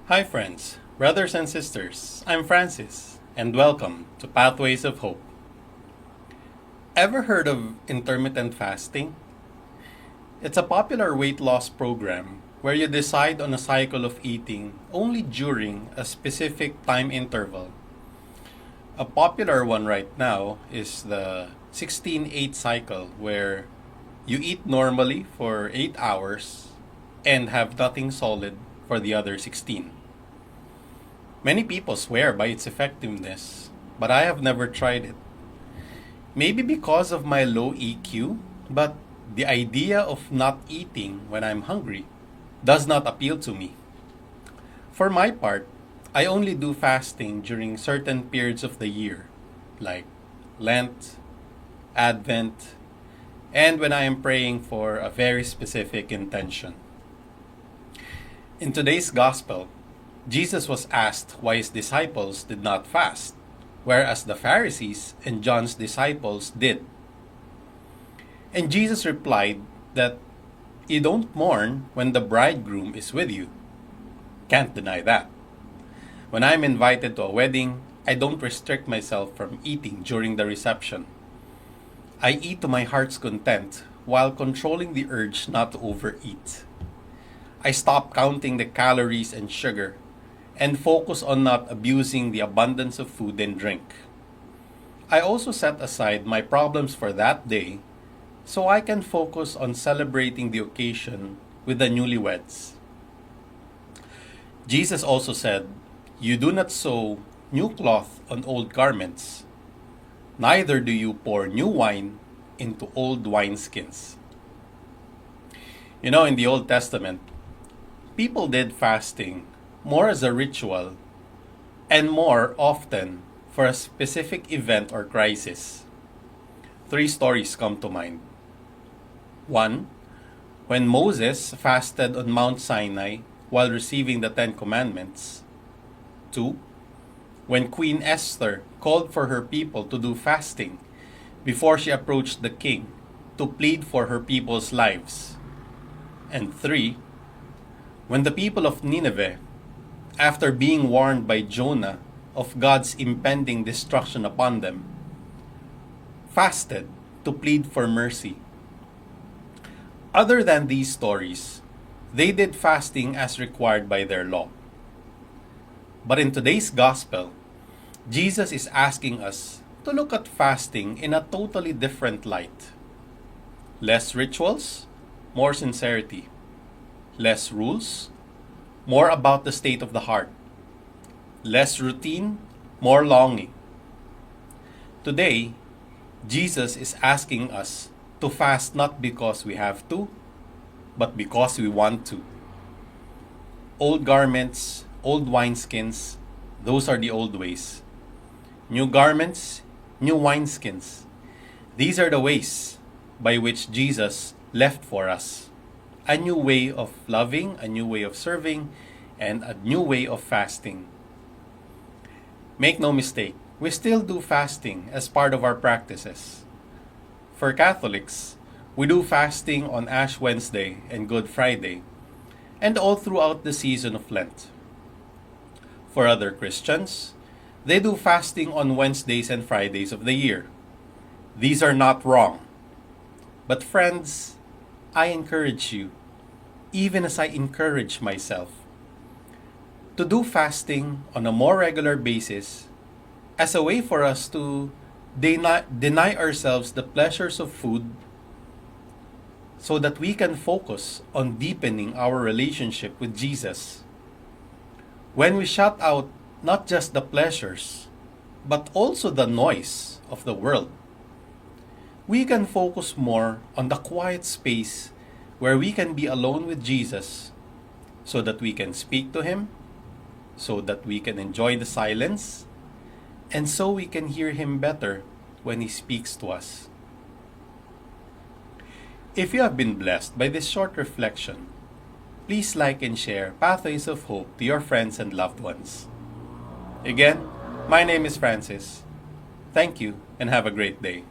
Hi, friends, brothers and sisters. I'm Francis, and welcome to Pathways of Hope. Ever heard of intermittent fasting? It's a popular weight loss program where you decide on a cycle of eating only during a specific time interval. A popular one right now is the 16-8 cycle, where you eat normally for 8 hours and have nothing solid for the other 16. Many people swear by its effectiveness, but I have never tried it. Maybe because of my low EQ, but the idea of not eating when I'm hungry does not appeal to me. For my part, I only do fasting during certain periods of the year, like Lent, Advent, and when I am praying for a very specific intention. In today's Gospel, Jesus was asked why his disciples did not fast, whereas the Pharisees and John's disciples did. And Jesus replied that you don't mourn when the bridegroom is with you. Can't deny that. When I'm invited to a wedding, I don't restrict myself from eating during the reception. I eat to my heart's content while controlling the urge not to overeat. I stop counting the calories and sugar and focus on not abusing the abundance of food and drink. I also set aside my problems for that day so I can focus on celebrating the occasion with the newlyweds. Jesus also said, "You do not sew new cloth on old garments, neither do you pour new wine into old wineskins." In the Old Testament, people did fasting more as a ritual and more often for a specific event or crisis. 3 stories come to mind. 1. When Moses fasted on Mount Sinai while receiving the 10 Commandments. 2. When Queen Esther called for her people to do fasting before she approached the king to plead for her people's lives. And 3. When the people of Nineveh, after being warned by Jonah of God's impending destruction upon them, fasted to plead for mercy. Other than these stories, they did fasting as required by their law. But in today's gospel, Jesus is asking us to look at fasting in a totally different light. Less rituals, more sincerity. Less rules, more about the state of the heart. Less routine, more longing. Today, Jesus is asking us to fast not because we have to, but because we want to. Old garments, old wineskins, those are the old ways. New garments, new wineskins. These are the ways by which Jesus left for us. A new way of loving, a new way of serving, and a new way of fasting. Make no mistake, we still do fasting as part of our practices. For Catholics, we do fasting on Ash Wednesday and Good Friday, and all throughout the season of Lent. For other Christians, they do fasting on Wednesdays and Fridays of the year. These are not wrong. But friends, I encourage you, even as I encourage myself, to do fasting on a more regular basis as a way for us to deny ourselves the pleasures of food so that we can focus on deepening our relationship with Jesus. When we shut out not just the pleasures, but also the noise of the world, we can focus more on the quiet space where we can be alone with Jesus so that we can speak to Him, so that we can enjoy the silence, and so we can hear Him better when He speaks to us. If you have been blessed by this short reflection, please like and share Pathways of Hope to your friends and loved ones. Again, my name is Francis. Thank you and have a great day.